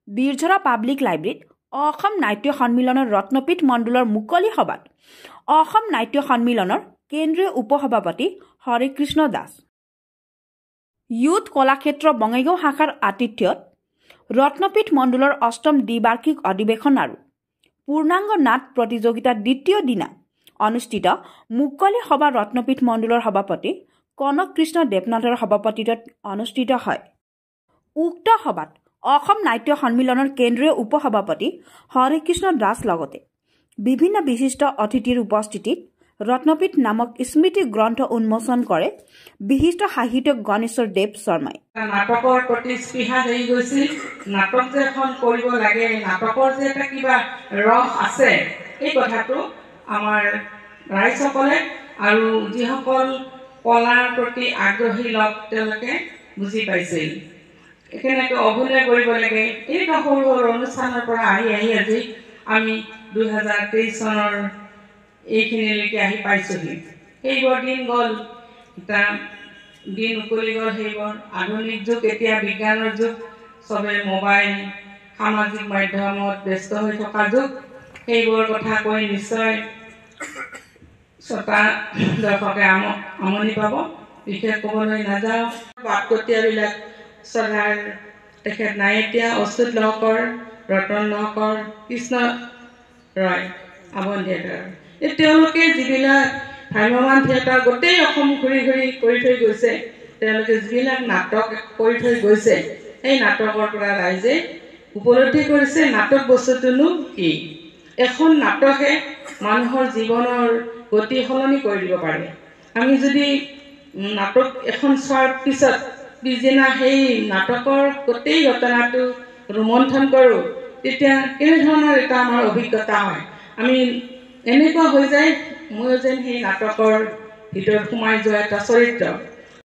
Birjhora public লাইব্ৰেৰীত অসম নাট্য সন্মিলনৰ ৰত্নপীঠ মণ্ডলৰ মুকলি সভাত অসম নাট্য সন্মিলনৰ কেন্দ্ৰীয় উপসভাপতি হৰেকৃষ্ণ দাস, ইউথ কলাক্ষেত্ৰ বঙাইগাঁও শাখাৰ আতিথ্যত ৰত্নপীঠ মণ্ডলৰ অষ্টম দ্বিবাৰ্ষিক অধিৱেশন আৰু পূৰ্ণাংগ নাট প্ৰতিযোগিতাৰ দ্বিতীয় দিনা অনুষ্ঠিত মুকলি সভা ৰত্নপীঠ মণ্ডলৰ সভাপতি কনক কৃষ্ণ দেৱনাথৰ সভাপতিত্বত অনুষ্ঠিত হয়। উক্ত সভাত অসম নাট্য সন্মিলনৰ কেন্দ্ৰীয় উপসভাপতি হৰেকৃষ্ণ দাস লগতে বিভিন্ন বিশিষ্ট অতিথিৰ উপস্থিতিত ৰত্নপীঠ নামক স্মৃতি গ্ৰন্থ উন্মোচন কৰে বিশিষ্ট সাহিত্যিক গণেশ্বৰ দেৱ শৰ্মাই। নাটকৰ প্ৰতি স্পৃহা হৈ গৈছিল। নাটক যে এখন কৰিব লাগে, নাটকৰ যে এটা কিবা ৰস আছে, এই কথাটো আমাৰ ৰাইজসকলে আৰু যিসকল কলাৰ প্ৰতি আগ্ৰহী লোক তেওঁলোকে বুজি পাইছিল। কেনেকৈ অভিনয় কৰিব লাগে, এই সৰু সৰু অনুষ্ঠানৰ পৰা আহি আজি আমি 2023 চনৰ এইখিনিলৈকে আহি পাইছোঁহি। সেইবোৰ দিন গ'ল, এটা দিন উকলি গ'ল। সেইবোৰ আধুনিক যুগ, এতিয়া বিজ্ঞানৰ যুগ, চবে মোবাইল সামাজিক মাধ্যমত ব্যস্ত হৈ থকা যুগ। সেইবোৰ কথা কৈ নিশ্চয় শ্ৰোতা দৰ্শকে আমনি পাব, বিশেষ ক'বলৈ নাযাওঁ। বাটকটীয়াবিলাক শ্ৰদ্ধাৰ তেখেত নাই এতিয়া, অচ্যুত লহকৰ, ৰতন লহকৰ, কৃষ্ণ ৰয়, আৱন থিয়েটাৰ, তেওঁলোকে যিবিলাক ভ্ৰাম্যমান থিয়েটাৰ গোটেই অসম ঘূৰি ঘূৰি কৰি থৈ গৈছে, তেওঁলোকে যিবিলাক নাটক কৰি থৈ গৈছে, সেই নাটকৰ পৰা ৰাইজে উপলব্ধি কৰিছে নাটক বস্তুটোনো কি। এখন নাটকে মানুহৰ জীৱনৰ গতি সলনি কৰি দিব পাৰে। আমি যদি নাটক এখন চোৱাৰ পিছত পিছদিনা সেই নাটকৰ গোটেই ঘটনাটো ৰোমন্থন কৰোঁ, তেতিয়া কেনেধৰণৰ এটা আমাৰ অভিজ্ঞতা হয়। আমি এনেকুৱা হৈ যায়, ময়ো যেন সেই নাটকৰ ভিতৰত সোমাই যোৱা এটা চৰিত্ৰ।